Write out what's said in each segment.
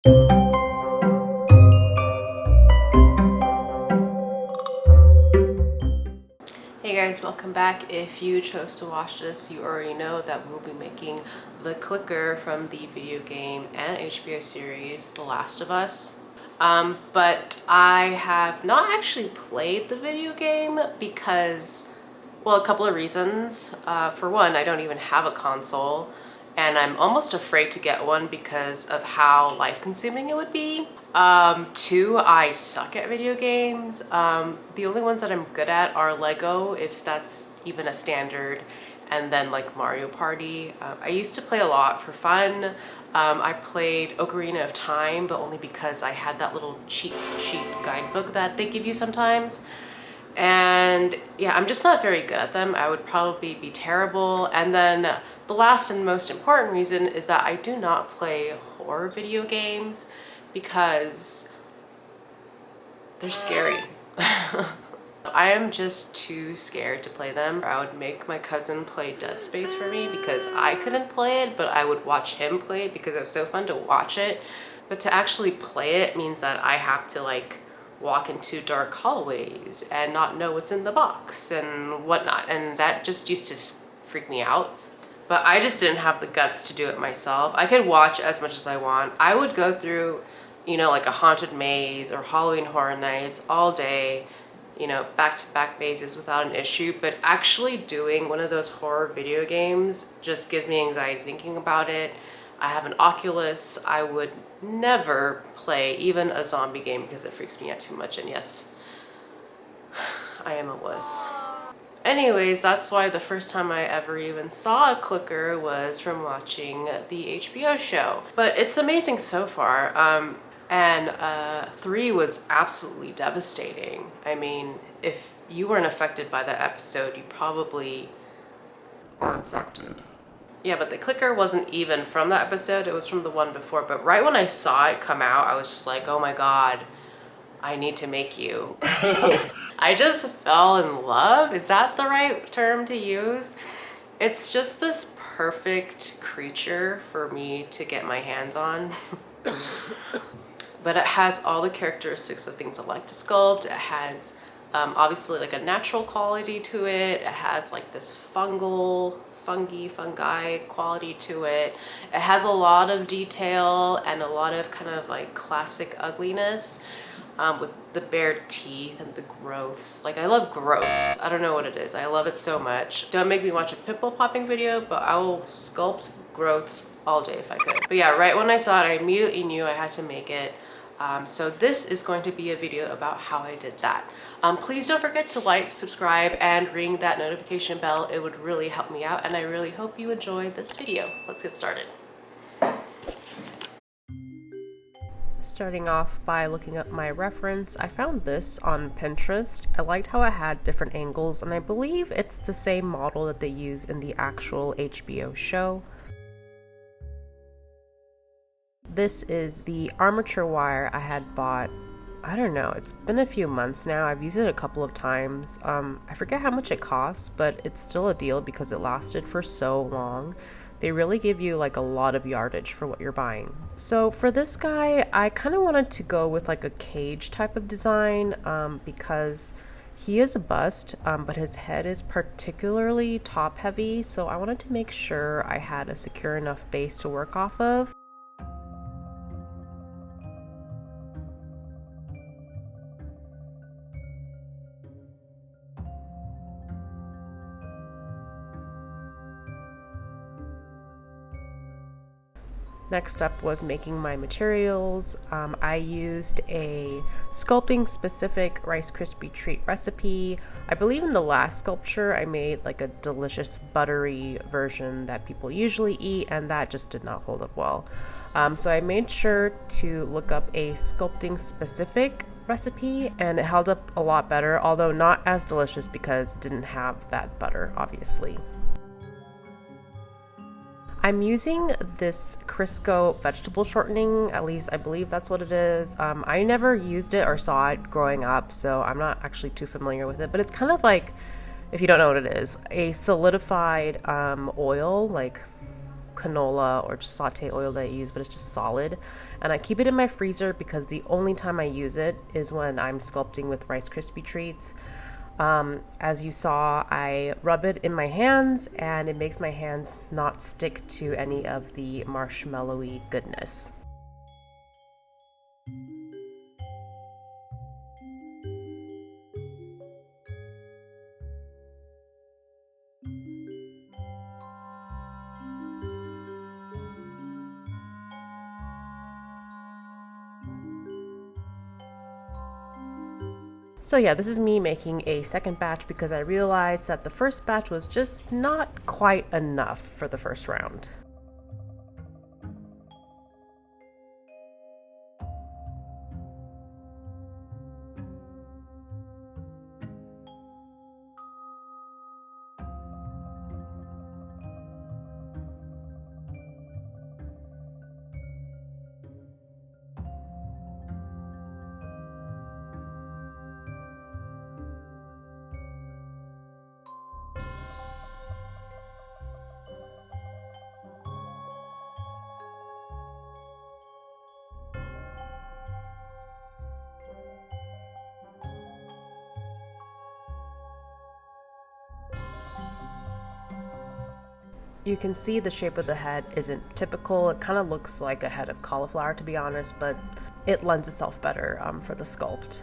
Hey guys, welcome back. If you chose to watch this, you already know that we'll be making the clicker from the video game and HBO series The Last of Us. But I have not actually played the video game because, well, a couple of reasons. For one, I don't even have a console, and I'm almost afraid to get one because of how life-consuming it would be. Two, I suck at video games. The only ones that I'm good at are Lego, if that's even a standard, and then like Mario Party. I used to play a lot for fun. I played Ocarina of Time, but only because I had that little cheat sheet guidebook that they give you sometimes. And yeah, I'm just not very good at them. I would probably be terrible. And then the last and most important reason is that I do not play horror video games because they're scary. I am just too scared to play them. I would make my cousin play Dead Space for me because I couldn't play it, but I would watch him play it because it was so fun to watch it. But to actually play it means that I have to like walk into dark hallways and not know what's in the box and whatnot. And that just used to freak me out. But I just didn't have the guts to do it myself. I could watch as much as I want. I would go through, you know, like a haunted maze or Halloween Horror Nights all day, you know, back-to-back mazes without an issue. But actually doing one of those horror video games just gives me anxiety thinking about it. I have an Oculus. I would never play even a zombie game because it freaks me out too much. And yes, I am a wuss. Anyways, that's why the first time I ever even saw a clicker was from watching the HBO show. But it's amazing so far. And 3 was absolutely devastating. I mean, if you weren't affected by that episode, you probably are infected. Yeah, but the clicker wasn't even from that episode. It was from the one before. But right when I saw it come out, I was just like, oh my God, I need to make you. I just fell in love. Is that the right term to use? It's just this perfect creature for me to get my hands on. But it has all the characteristics of things I like to sculpt. It has obviously like a natural quality to it. It has like this fungi quality to it. It has a lot of detail and a lot of kind of like classic ugliness. With the bared teeth and the growths. Like, I love growths. I don't know what it is. I love it so much. Don't make me watch a pimple popping video, but I will sculpt growths all day if I could. But yeah, right when I saw it, I immediately knew I had to make it. So this is going to be a video about how I did that. Please don't forget to like, subscribe, and ring that notification bell. It would really help me out, and I really hope you enjoy this video. Let's get started. Starting off by looking up my reference, I found this on Pinterest. I liked how it had different angles, and I believe it's the same model that they use in the actual HBO show. This is the armature wire I had bought, I don't know, it's been a few months now. I've used it a couple of times. I forget how much it costs, but it's still a deal because it lasted for so long. They really give you like a lot of yardage for what you're buying. So for this guy, I kind of wanted to go with like a cage type of design because he is a bust, but his head is particularly top heavy. So I wanted to make sure I had a secure enough base to work off of. Next up was making my materials. I used a sculpting specific Rice Krispie treat recipe. I believe in the last sculpture I made like a delicious buttery version that people usually eat, and that just did not hold up well. So I made sure to look up a sculpting specific recipe, and it held up a lot better, although not as delicious because it didn't have that butter, obviously. I'm using this Crisco vegetable shortening, at least I believe that's what it is. I never used it or saw it growing up, so I'm not actually too familiar with it, but it's kind of like, if you don't know what it is, a solidified oil, like canola or just saute oil that I use, but it's just solid. And I keep it in my freezer because the only time I use it is when I'm sculpting with Rice Krispie treats. As you saw, I rub it in my hands and it makes my hands not stick to any of the marshmallowy goodness. So yeah, this is me making a second batch because I realized that the first batch was just not quite enough for the first round. You can see the shape of the head isn't typical. It kind of looks like a head of cauliflower, to be honest, but it lends itself better for the sculpt.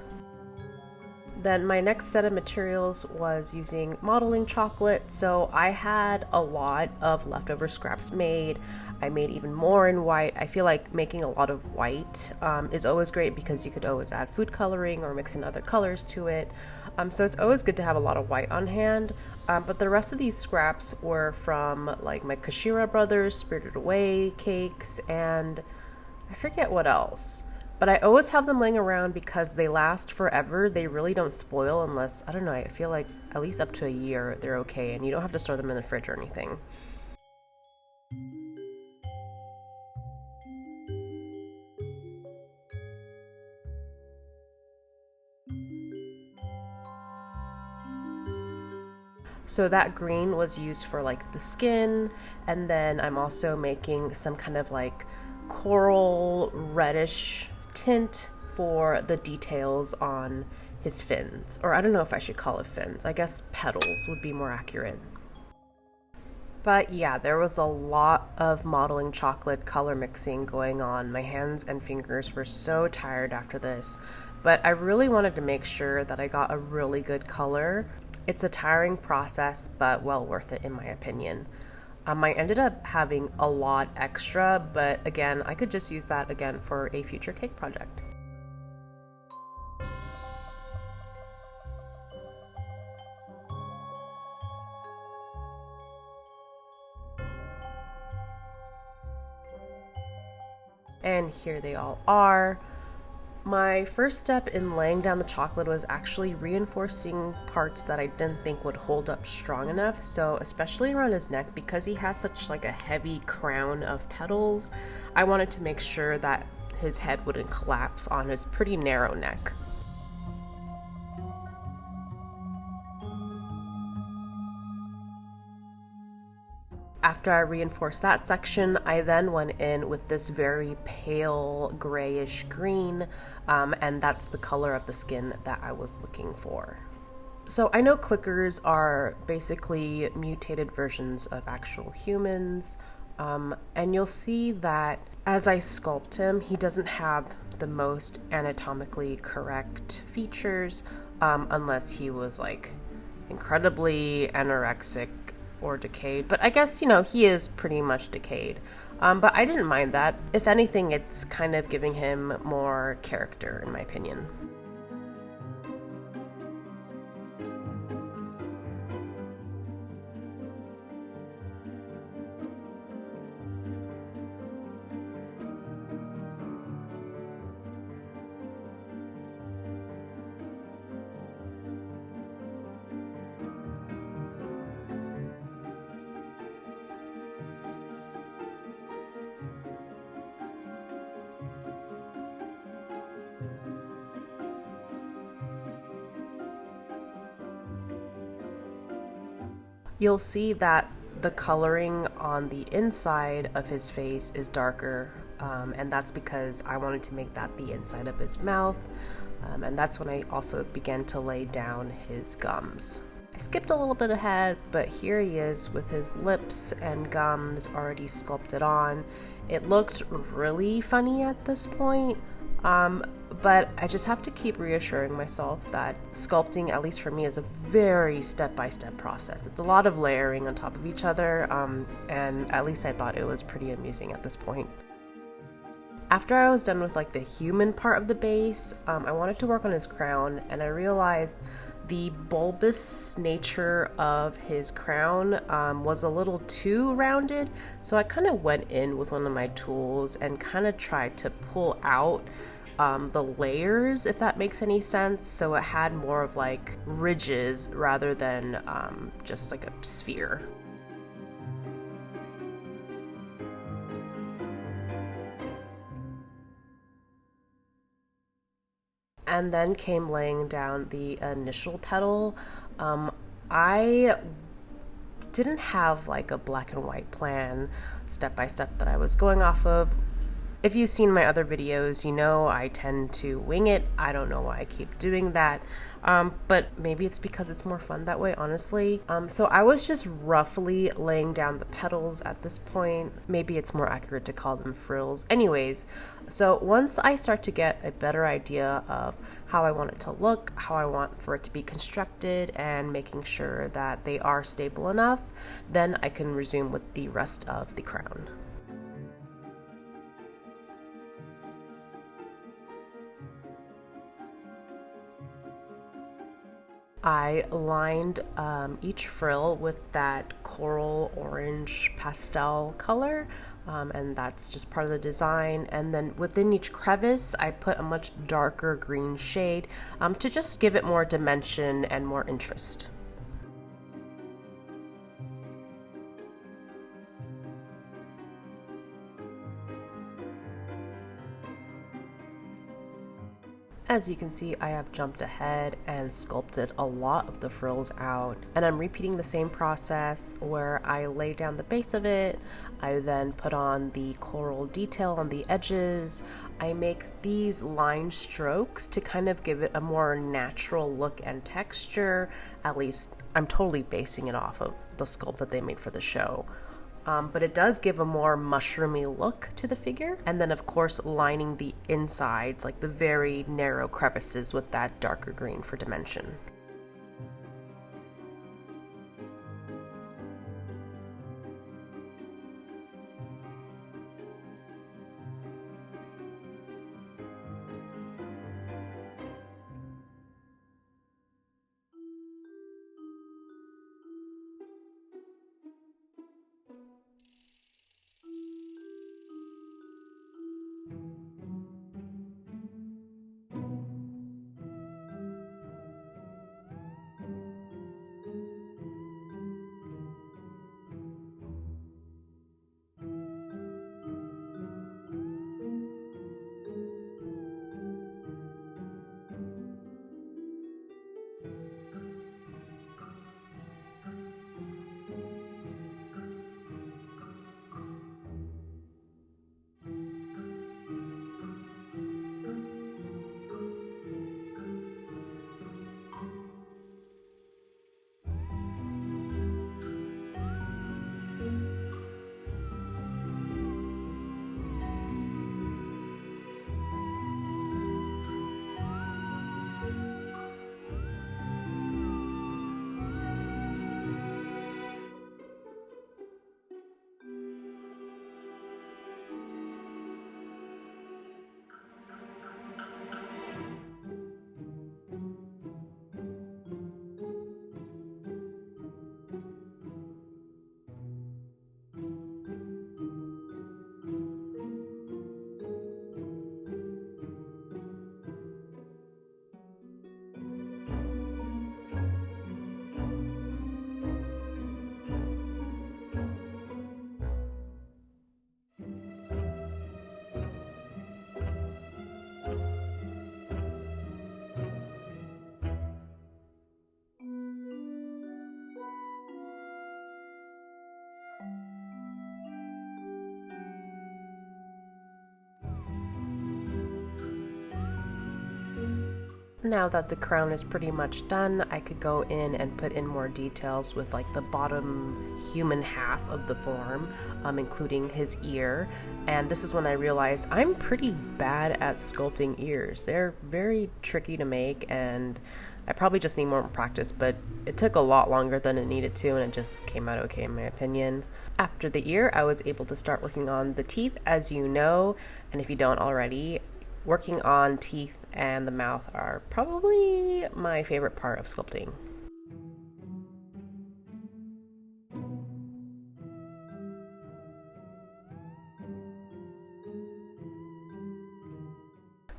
Then my next set of materials was using modeling chocolate. So I had a lot of leftover scraps made. I made even more in white. I feel like making a lot of white is always great because you could always add food coloring or mix in other colors to it. So it's always good to have a lot of white on hand. But the rest of these scraps were from like my Kashira Brothers Spirited Away cakes and I forget what else. But I always have them laying around because they last forever. They really don't spoil unless, I don't know, I feel like at least up to a year they're okay and you don't have to store them in the fridge or anything. So that green was used for like the skin, and then I'm also making some kind of like coral reddish tint for the details on his fins. Or I don't know if I should call it fins. I guess petals would be more accurate. But yeah, there was a lot of modeling chocolate color mixing going on. My hands and fingers were so tired after this, but I really wanted to make sure that I got a really good color. It's a tiring process, but well worth it in my opinion. I ended up having a lot extra, but again, I could just use that again for a future cake project. And here they all are. My first step in laying down the chocolate was actually reinforcing parts that I didn't think would hold up strong enough. So especially around his neck, because he has such like a heavy crown of petals, I wanted to make sure that his head wouldn't collapse on his pretty narrow neck. After I reinforced that section, I then went in with this very pale grayish green, and that's the color of the skin that I was looking for. So I know clickers are basically mutated versions of actual humans, and you'll see that as I sculpt him, he doesn't have the most anatomically correct features, unless he was like incredibly anorexic or decayed, but I guess, he is pretty much decayed. But I didn't mind that. If anything, it's kind of giving him more character, in my opinion. You'll see that the coloring on the inside of his face is darker, and that's because I wanted to make that the inside of his mouth, and that's when I also began to lay down his gums. I skipped a little bit ahead, but here he is with his lips and gums already sculpted on. It looked really funny at this point, but I just have to keep reassuring myself that sculpting, at least for me, is a very step-by-step process. It's a lot of layering on top of each other, and at least I thought it was pretty amusing at this point. After I was done with like the human part of the base, I wanted to work on his crown, and I realized the bulbous nature of his crown was a little too rounded, so I kind of went in with one of my tools and kind of tried to pull out the layers, if that makes any sense, so it had more of like ridges rather than just like a sphere. And then came laying down the initial petal. I didn't have like a black and white plan step by step that I was going off of. If you've seen my other videos, you know I tend to wing it. I don't know why I keep doing that, but maybe it's because it's more fun that way, honestly. So I was just roughly laying down the petals at this point. Maybe it's more accurate to call them frills. Anyways, so once I start to get a better idea of how I want it to look, how I want for it to be constructed, and making sure that they are stable enough, then I can resume with the rest of the crown. I lined each frill with that coral orange pastel color, and that's just part of the design. And then within each crevice, I put a much darker green shade to just give it more dimension and more interest. As you can see, I have jumped ahead and sculpted a lot of the frills out, and I'm repeating the same process where I lay down the base of it, I then put on the coral detail on the edges, I make these line strokes to kind of give it a more natural look and texture. At least I'm totally basing it off of the sculpt that they made for the show. But it does give a more mushroomy look to the figure. And then of course lining the insides, like the very narrow crevices, with that darker green for dimension. Now that the crown is pretty much done, I could go in and put in more details with like the bottom human half of the form, including his ear. And this is when I realized I'm pretty bad at sculpting ears. They're very tricky to make, and I probably just need more practice, but it took a lot longer than it needed to, and it just came out okay in my opinion. After the ear, I was able to start working on the teeth, as you know, and if you don't already, working on teeth and the mouth are probably my favorite part of sculpting.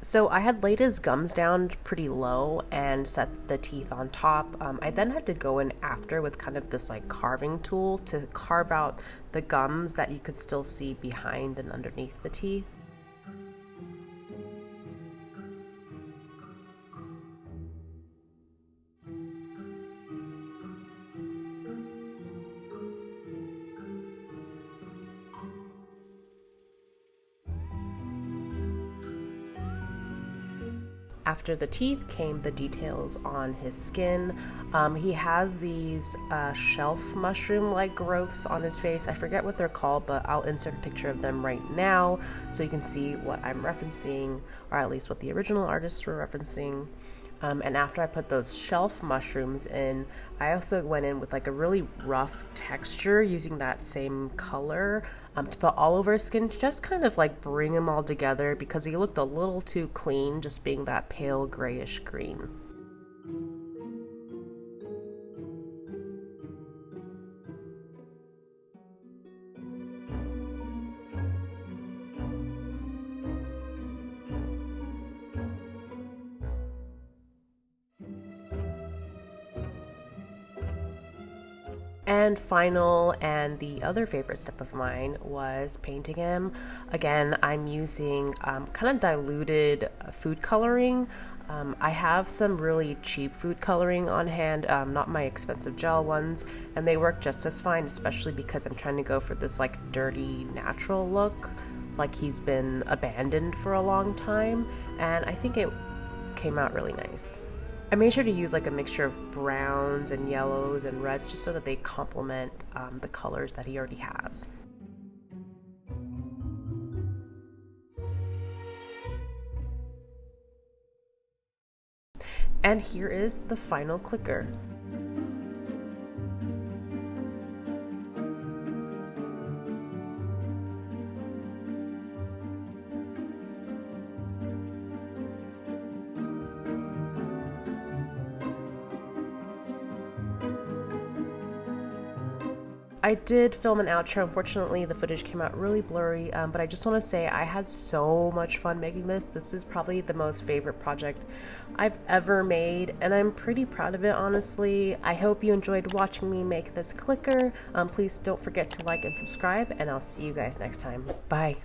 So I had laid his gums down pretty low and set the teeth on top. I then had to go in after with kind of this like carving tool to carve out the gums that you could still see behind and underneath the teeth. After the teeth came the details on his skin. He has these shelf mushroom-like growths on his face. I forget what they're called, but I'll insert a picture of them right now so you can see what I'm referencing, or at least what the original artists were referencing. And after I put those shelf mushrooms in, I also went in with like a really rough texture using that same color to put all over his skin, to just kind of like bring them all together because he looked a little too clean, just being that pale grayish green. And final, and the other favorite step of mine was painting him. Again, I'm using kind of diluted food coloring. I have some really cheap food coloring on hand, not my expensive gel ones, and they work just as fine, especially because I'm trying to go for this like dirty, natural look, like he's been abandoned for a long time, and I think it came out really nice. I made sure to use like a mixture of browns and yellows and reds just so that they complement the colors that he already has. And here is the final clicker. I did film an outro. Unfortunately, the footage came out really blurry, but I just want to say I had so much fun making this. This is probably the most favorite project I've ever made, and I'm pretty proud of it, honestly. I hope you enjoyed watching me make this clicker. Please don't forget to like and subscribe, and I'll see you guys next time. Bye.